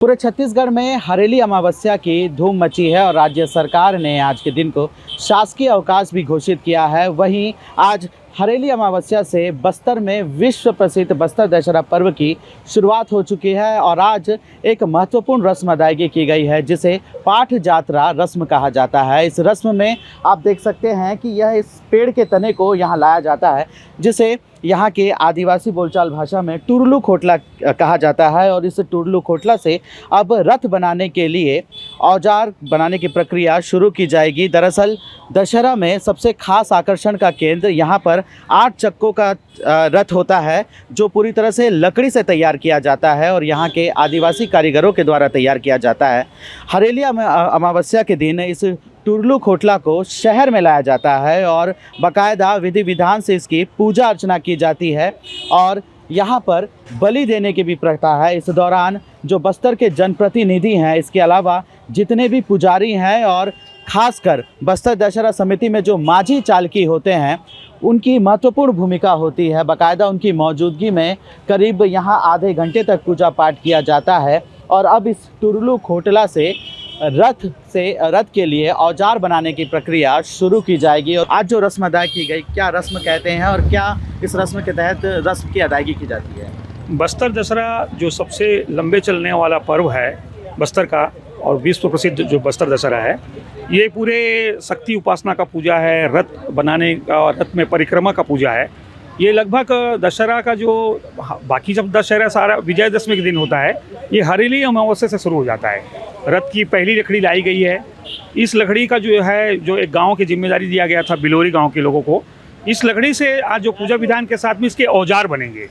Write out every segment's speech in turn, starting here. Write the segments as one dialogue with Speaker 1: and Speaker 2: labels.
Speaker 1: पूरे छत्तीसगढ़ में हरेली अमावस्या की धूम मची है और राज्य सरकार ने आज के दिन को शासकीय अवकाश भी घोषित किया है। वहीं आज हरेली अमावस्या से बस्तर में विश्व प्रसिद्ध बस्तर दशहरा पर्व की शुरुआत हो चुकी है और आज एक महत्वपूर्ण रस्म अदायगी की गई है जिसे पाठ जात्रा रस्म कहा जाता है। इस रस्म में आप देख सकते हैं कि यह इस पेड़ के तने को यहाँ लाया जाता है जिसे यहाँ के आदिवासी बोलचाल भाषा में टुरलू खोटला कहा जाता है और इस टुरलू खोटला से अब रथ बनाने के लिए औजार बनाने की प्रक्रिया शुरू की जाएगी। दरअसल दशहरा में सबसे खास आकर्षण का केंद्र यहाँ पर 8 चक्कों का रथ होता है जो पूरी तरह से लकड़ी से तैयार किया जाता है और यहाँ के आदिवासी कारीगरों के द्वारा तैयार किया जाता है। हरेली अमावस्या के दिन इस टुरलू खोटला को शहर में लाया जाता है और बाकायदा विधि विधान से इसकी पूजा अर्चना की जाती है और यहाँ पर बलि देने की भी प्रथा है। इस दौरान जो बस्तर के जनप्रतिनिधि हैं, इसके अलावा जितने भी पुजारी हैं और ख़ासकर बस्तर दशहरा समिति में जो माझी चालकी होते हैं उनकी महत्वपूर्ण भूमिका होती है। बाकायदा उनकी मौजूदगी में करीब यहाँ आधे घंटे तक पूजा पाठ किया जाता है और अब इस टुरलू खोटला से रथ के लिए औजार बनाने की प्रक्रिया शुरू की जाएगी। और आज जो रस्म अदा की गई, क्या रस्म कहते हैं और क्या इस रस्म के तहत रस्म की अदायगी की जाती है?
Speaker 2: बस्तर दशहरा जो सबसे लंबे चलने वाला पर्व है बस्तर का और विश्व प्रसिद्ध जो बस्तर दशहरा है, ये पूरे शक्ति उपासना का पूजा है, रथ बनाने का और रथ में परिक्रमा का पूजा है। ये लगभग दशहरा का जो बाकी जब दशहरा सारा विजयदशमी के दिन होता है, ये हरेली अमावस्या से शुरू हो जाता है। रथ की पहली लकड़ी लाई गई है। इस लकड़ी का जो है जो एक गांव की जिम्मेदारी दिया गया था बिलोरी गांव के लोगों को, इस लकड़ी से आज जो पूजा विधान के साथ में इसके औजार बनेंगे।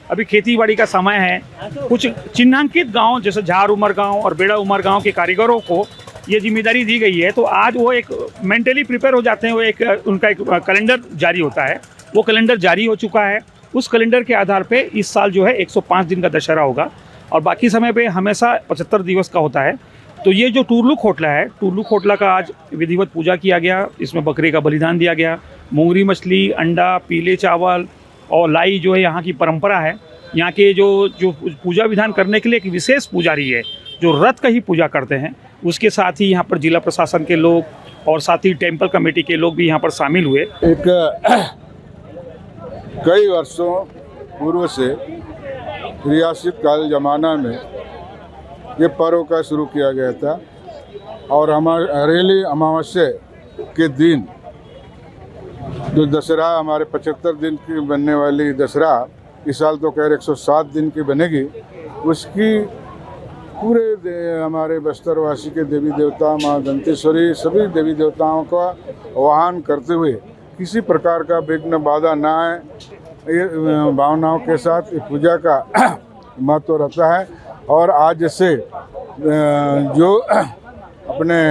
Speaker 2: अभी खेती बाड़ी का समय है, कुछ चिन्हांकित गांव जैसे झार उमर गांव और बेड़ा उमर गांव के कारीगरों को ये जिम्मेदारी दी गई है, तो आज वो एक मेंटली प्रिपेयर हो जाते हैं। वो एक उनका एक कैलेंडर जारी होता है, वो कैलेंडर जारी हो चुका है। उस कैलेंडर के आधार पे इस साल जो है 105 दिन का दशहरा होगा और बाकी समय पे हमेशा 75 दिवस का होता है। तो ये जो टुरलू खोटला है, टुरलू खोटला का आज विधिवत पूजा किया गया। इसमें बकरे का बलिदान दिया गया, मोंगरी मछली, अंडा, पीले चावल और लाई जो है यहाँ की परंपरा है। यहाँ के जो पूजा विधान करने के लिए एक विशेष पुजारी है जो रथ का ही पूजा करते हैं। उसके साथ ही यहाँ पर जिला प्रशासन के लोग और साथ ही टेम्पल कमेटी के लोग भी यहाँ पर शामिल हुए।
Speaker 3: कई वर्षों पूर्व से रियासत काल जमाना में ये पर्व का शुरू किया गया था और हमारे हरेली अमावस्या के दिन जो दशहरा हमारे 75 दिन की बनने वाली दशहरा इस साल तो खैर 107 दिन की बनेगी, उसकी पूरे हमारे बस्तरवासी के देवी देवता माँ दंतेश्वरी सभी देवी देवताओं का आह्वान करते हुए किसी प्रकार का विघ्न बाधा ना आए, ये भावनाओं के साथ पूजा का महत्व रहता है। और आज से जो अपने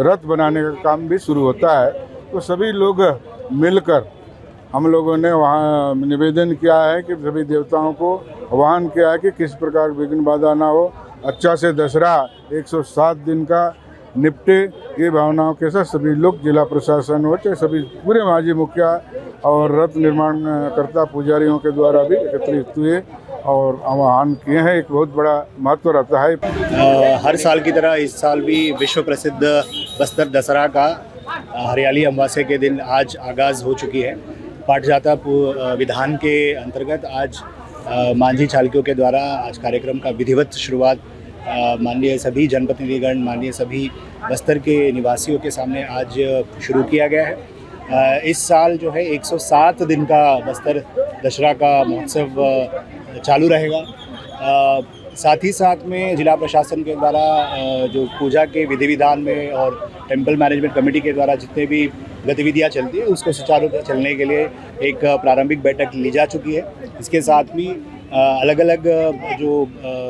Speaker 3: रथ बनाने का काम भी शुरू होता है, तो सभी लोग मिलकर हम लोगों ने वहाँ निवेदन किया है कि सभी देवताओं को आह्वान किया है कि किस प्रकार विघ्न बाधा ना हो, अच्छा से दशहरा 107 दिन का निपटे। ये भावनाओं के साथ सभी लोग जिला प्रशासन हो चाहे सभी पूरे माजी मुखिया और रथ निर्माण करता पुजारियों के द्वारा भी एकत्रित हुए और आह्वान किए हैं। एक बहुत बड़ा महत्व रहता है।
Speaker 4: हर साल की तरह इस साल भी विश्व प्रसिद्ध बस्तर दशहरा का हरियाली अमावस्या के दिन आज आगाज़ हो चुकी है। पाठ जात्रा विधान के अंतर्गत आज मांझी चालकियों के द्वारा आज कार्यक्रम का विधिवत शुरुआत माननीय सभी जनप्रतिनिधिगण, माननीय सभी बस्तर के निवासियों के सामने आज शुरू किया गया है। इस साल जो है 107 दिन का बस्तर दशहरा का महोत्सव चालू रहेगा। साथ ही साथ में जिला प्रशासन के द्वारा जो पूजा के विधि विधान में और टेम्पल मैनेजमेंट कमेटी के द्वारा जितने भी गतिविधियां चलती है उसको सुचारू चलने के लिए एक प्रारंभिक बैठक ली जा चुकी है। इसके साथ भी अलग अलग जो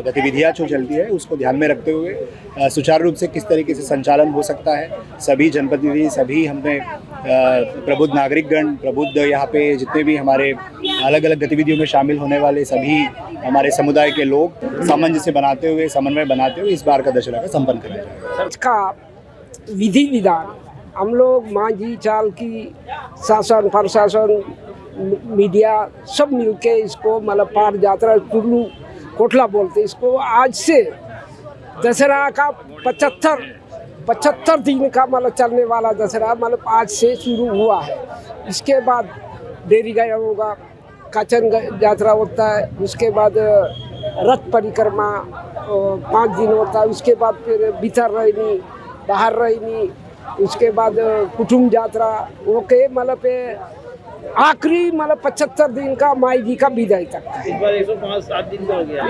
Speaker 4: गतिविधियां जो चलती है उसको ध्यान में रखते हुए सुचारू रूप से किस तरीके से संचालन हो सकता है, सभी जनप्रतिनिधि, सभी हमने प्रबुद्ध नागरिकगण, प्रबुद्ध यहाँ पे जितने भी हमारे अलग अलग गतिविधियों में शामिल होने वाले सभी हमारे समुदाय के लोग सामंजस्य बनाते हुए, समन्वय बनाते हुए इस बार का दशहरा का संपन्न करा जाएगा।
Speaker 5: इसका विधि विधान हम लोग मांझी चालकी, शासन प्रशासन, मीडिया सब मिलके इसको मतलब पाठ जात्रा टुरलू खोटला बोलते, इसको आज से दशहरा का 75 दिन का मतलब चलने वाला दशहरा मतलब आज से शुरू हुआ है। इसके बाद डेरी गया होगा, काचन यात्रा होता है, उसके बाद रथ परिक्रमा 5 दिन होता है, उसके बाद फिर भीतर रहनी, बाहर रहनी, उसके बाद कुटुंब यात्रा ओके मतलब आखिरी मतलब 75 दिन का माई जी का विदाई तक का।
Speaker 1: इस बार 105-7 दिन का हो गया।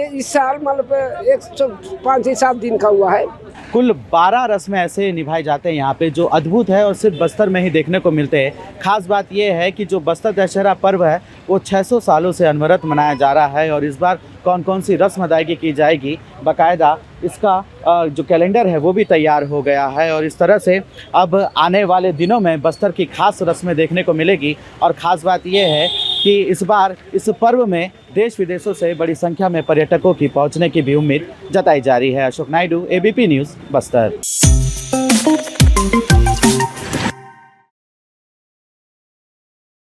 Speaker 5: इस साल मतलब 105-7 दिन का हुआ है।
Speaker 1: कुल 12 रस्में ऐसे निभाए जाते हैं यहाँ पे जो अद्भुत है और सिर्फ बस्तर में ही देखने को मिलते हैं। खास बात ये है कि जो बस्तर दशहरा पर्व है वो 600 सालों से अनवरत मनाया जा रहा है और इस बार कौन कौन सी रस्म अदायगी की जाएगी, बाकायदा इसका जो कैलेंडर है वो भी तैयार हो गया है और इस तरह से अब आने वाले दिनों में बस्तर की खास रस्में देखने को मिलेगी। और ख़ास बात ये है कि इस बार इस पर्व में देश विदेशों से बड़ी संख्या में पर्यटकों की पहुंचने की भी उम्मीद जताई जा रही है। Ashok Naidu, ABP news, Bastar.